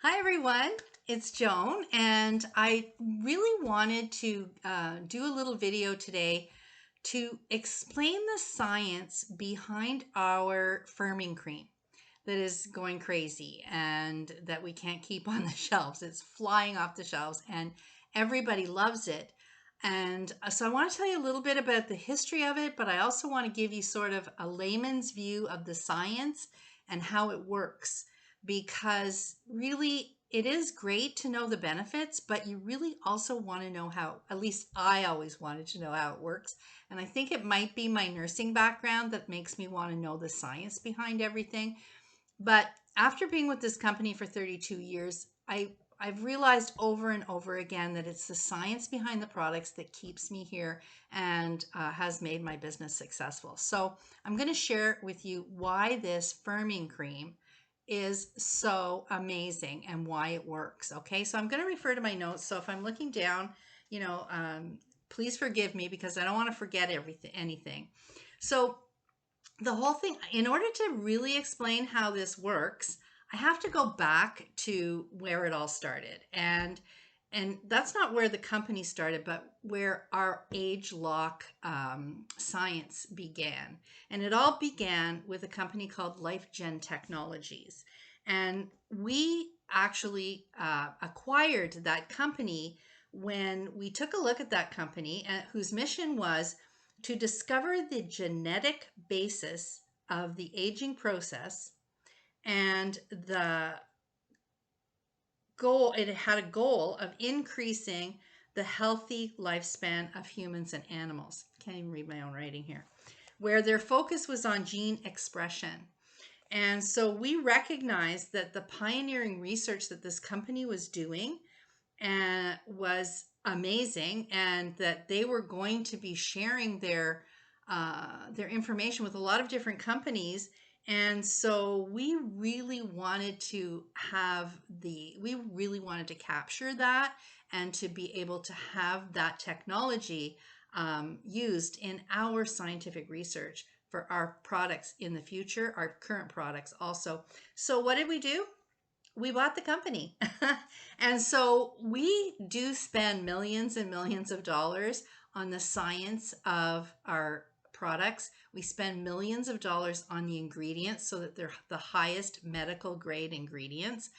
Hi everyone, it's Joan, and I really wanted to do a little video today to explain the science behind our firming cream that is going crazy and that we can't keep on the shelves. It's flying off the shelves and everybody loves it. And so I want to tell you a little bit about the history of it, but I also want to give you sort of a layman's view of the science and how it works, because really it is great to know the benefits, but you really also want to know how, at least I always wanted to know how it works. And I think it might be my nursing background that makes me want to know the science behind everything. But after being with this company for 32 years, I've realized over and over again that it's the science behind the products that keeps me here and has made my business successful. So I'm going to share with you why this firming cream is so amazing and why it works. Okay, so I'm going to refer to my notes. So if I'm looking down, you know, please forgive me because I don't want to forget anything. So the whole thing, in order to really explain how this works, I have to go back to where it all started. And that's not where the company started, but where our age lock science began. And it all began with a company called LifeGen Technologies. And we actually acquired that company when we took a look at that company, whose mission was to discover the genetic basis of the aging process. And the goal, it had a goal of increasing the healthy lifespan of humans and animals. Can't even read my own writing here. Where their focus was on gene expression. And so we recognized that the pioneering research that this company was doing was amazing, and that they were going to be sharing their information with a lot of different companies. And so we really wanted to capture that and to be able to have that technology used in our scientific research for our products in the future, our current products also. So what did we do? We bought the company. And so we do spend millions and millions of dollars on the science of our products. We spend millions of dollars on the ingredients so that they're the highest medical grade ingredients.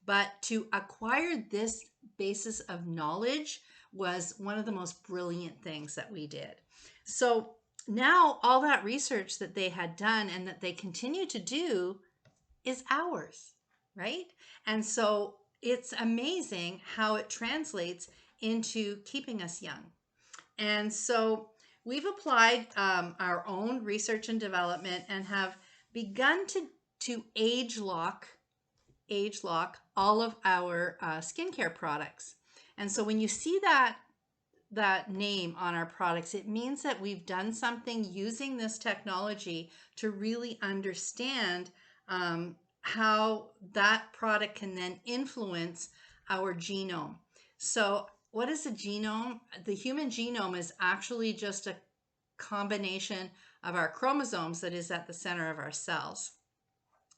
But to acquire this basis of knowledge was one of the most brilliant things that we did. So now all that research that they had done and that they continue to do is ours, right? And so it's amazing how it translates into keeping us young. And so we've applied our own research and development and have begun to age lock all of our skincare products. And so when you see that name on our products, it means that we've done something using this technology to really understand how that product can then influence our genome. So what is a genome? The human genome is actually just a combination of our chromosomes that is at the center of our cells,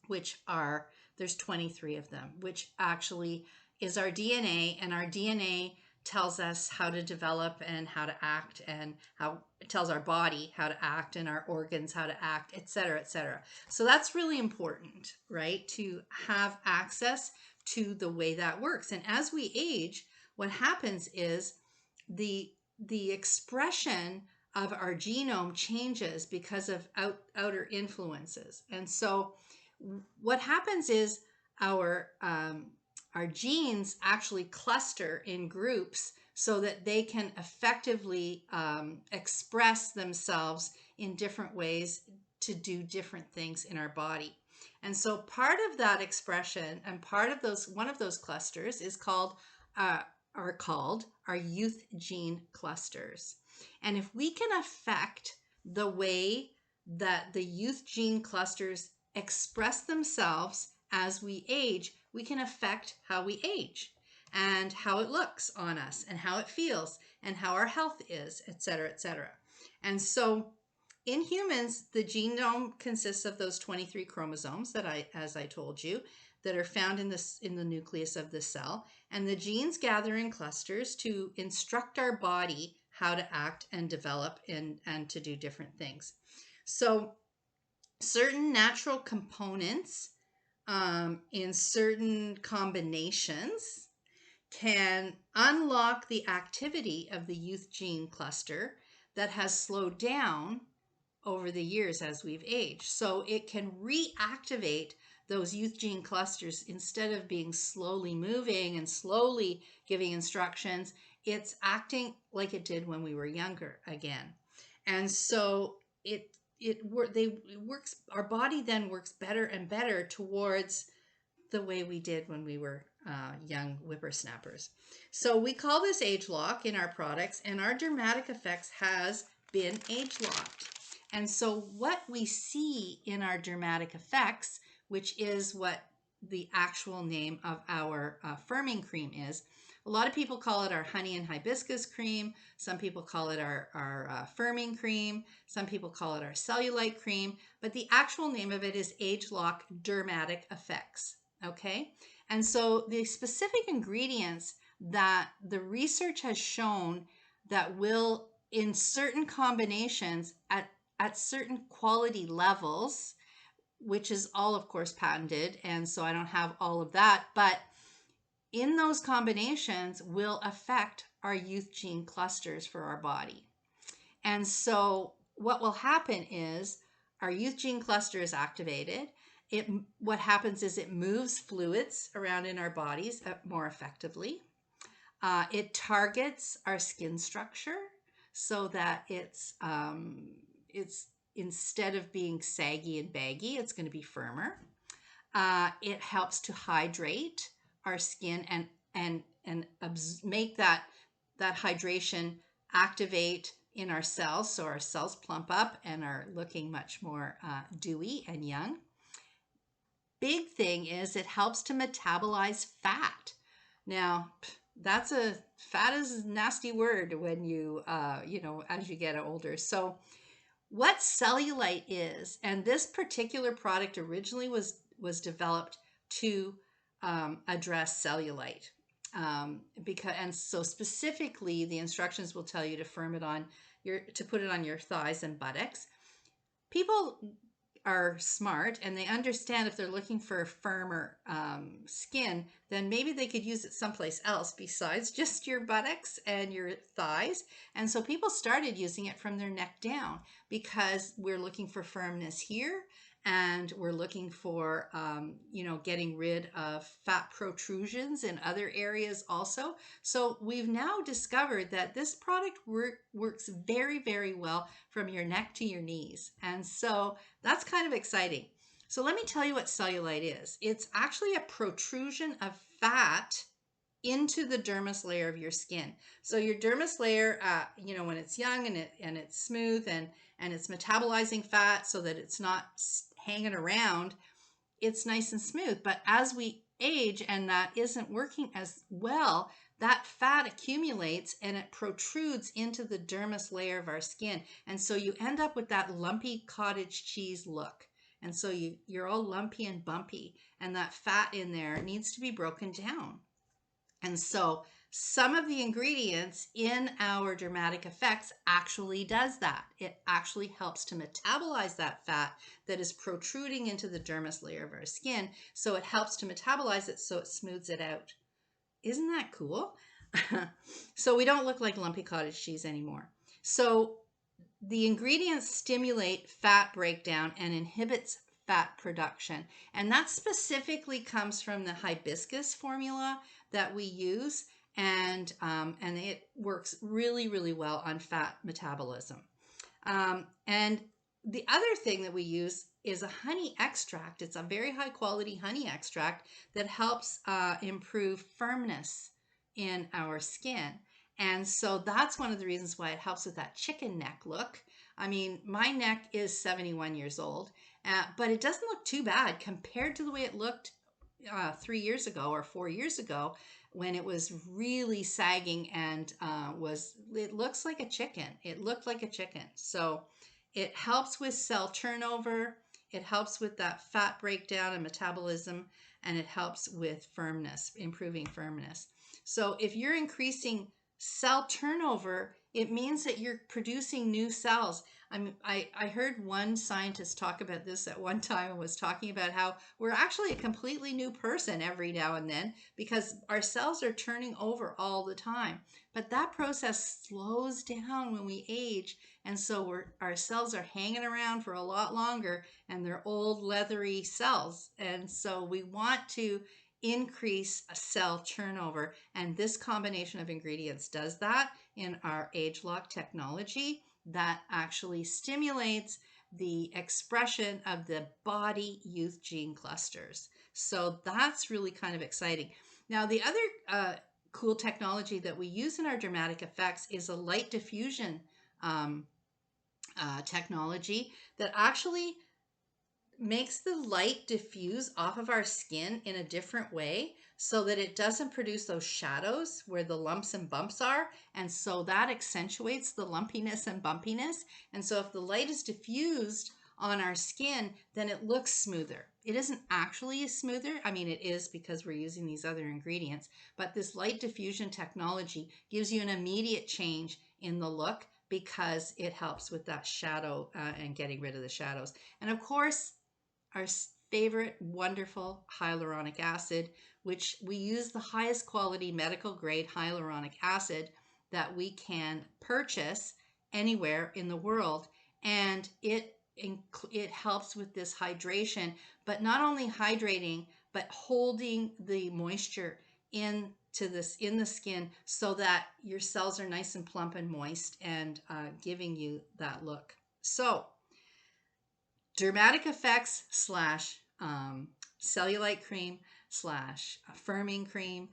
which are, there's 23 of them, which actually is our DNA, and our DNA tells us how to develop and how to act, and how it tells our body how to act and our organs how to act, et cetera, et cetera. So that's really important, right? To have access to the way that works. And as we age, what happens is the expression of our genome changes because of outer influences. And so what happens is our genes actually cluster in groups so that they can effectively express themselves in different ways to do different things in our body. And so part of that expression and one of those clusters is called our youth gene clusters. And if we can affect the way that the youth gene clusters express themselves as we age, we can affect how we age and how it looks on us and how it feels and how our health is, et cetera, et cetera. And so in humans, the genome consists of those 23 chromosomes that as I told you. that are found in the nucleus of the cell, and the genes gather in clusters to instruct our body how to act and develop and to do different things. So certain natural components in certain combinations can unlock the activity of the youth gene cluster that has slowed down over the years as we've aged. So it can reactivate those youth gene clusters. Instead of being slowly moving and slowly giving instructions, it's acting like it did when we were younger again. And so it works. Our body then works better and better towards the way we did when we were young whippersnappers. So we call this age lock in our products, and our Dermatic Effects has been age locked. And so what we see in our Dermatic Effects, which is what the actual name of our firming cream is, a lot of people call it our honey and hibiscus cream. Some people call it our firming cream. Some people call it our cellulite cream. But the actual name of it is Age Lock Dermatic Effects. Okay? And so the specific ingredients that the research has shown that will, in certain combinations at certain quality levels, which is all, of course, patented. And so I don't have all of that. But in those combinations will affect our youth gene clusters for our body. And so what will happen is our youth gene cluster is activated. What happens is it moves fluids around in our bodies more effectively. It targets our skin structure so that it's instead of being saggy and baggy, it's going to be firmer. It helps to hydrate our skin and make that hydration activate in our cells, so our cells plump up and are looking much more dewy and young. Big thing is it helps to metabolize fat. Now, fat is a nasty word when you as you get older. So what cellulite is, and this particular product originally was developed to address cellulite. And so specifically the instructions will tell you to put it on your thighs and buttocks. People are smart and they understand if they're looking for a firmer skin, then maybe they could use it someplace else besides just your buttocks and your thighs. And so people started using it from their neck down because we're looking for firmness here, and we're looking for getting rid of fat protrusions in other areas also. So we've now discovered that this product works very, very well from your neck to your knees. And so that's kind of exciting. So let me tell you what cellulite is. It's actually a protrusion of fat into the dermis layer of your skin. So your dermis layer, when it's young and it's smooth and it's metabolizing fat so that it's not hanging around, it's nice and smooth. But as we age and that isn't working as well, that fat accumulates and it protrudes into the dermis layer of our skin. And so you end up with that lumpy cottage cheese look. And so you're all lumpy and bumpy, and that fat in there needs to be broken down. And so some of the ingredients in our Dermatic Effects actually does that. It actually helps to metabolize that fat that is protruding into the dermis layer of our skin. So it helps to metabolize it so it smooths it out. Isn't that cool? So we don't look like lumpy cottage cheese anymore. So the ingredients stimulate fat breakdown and inhibits fat production. And that specifically comes from the hibiscus formula that we use. And it works really, really well on fat metabolism. And the other thing that we use is a honey extract. It's a very high quality honey extract that helps improve firmness in our skin. And so that's one of the reasons why it helps with that chicken neck look. I mean, my neck is 71 years old, but it doesn't look too bad compared to the way it looked 3 years ago or 4 years ago, when it was really sagging and it looks like a chicken. It looked like a chicken. So it helps with cell turnover. It helps with that fat breakdown and metabolism. and it helps with firmness, improving firmness. So if you're increasing cell turnover, it means that you're producing new cells. I heard one scientist talk about this at one time and was talking about how we're actually a completely new person every now and then because our cells are turning over all the time. But that process slows down when we age. And so our cells are hanging around for a lot longer and they're old, leathery cells. And so we want to increase cell turnover. And this combination of ingredients does that in our age lock technology that actually stimulates the expression of the body youth gene clusters. So that's really kind of exciting. Now, the other cool technology that we use in our dramatic effects is a light diffusion technology that actually makes the light diffuse off of our skin in a different way so that it doesn't produce those shadows where the lumps and bumps are. And so that accentuates the lumpiness and bumpiness. And so if the light is diffused on our skin, then it looks smoother. It isn't actually smoother. I mean, it is because we're using these other ingredients, but this light diffusion technology gives you an immediate change in the look because it helps with that shadow and getting rid of the shadows. And of course, our favorite wonderful hyaluronic acid, which we use the highest quality medical grade hyaluronic acid that we can purchase anywhere in the world. And it helps with this hydration, but not only hydrating, but holding the moisture in the skin so that your cells are nice and plump and moist and giving you that look. So dramatic effects slash cellulite cream slash firming cream,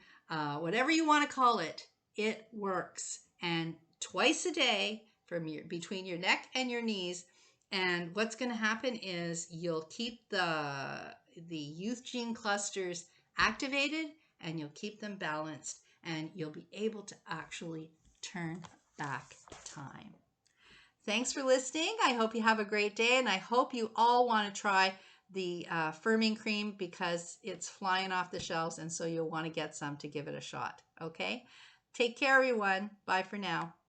whatever you want to call it, it works. And twice a day from between your neck and your knees. And what's going to happen is you'll keep the youth gene clusters activated and you'll keep them balanced and you'll be able to actually turn back time. Thanks for listening. I hope you have a great day, and I hope you all want to try the firming cream because it's flying off the shelves, and so you'll want to get some to give it a shot. Okay? Take care, everyone. Bye for now.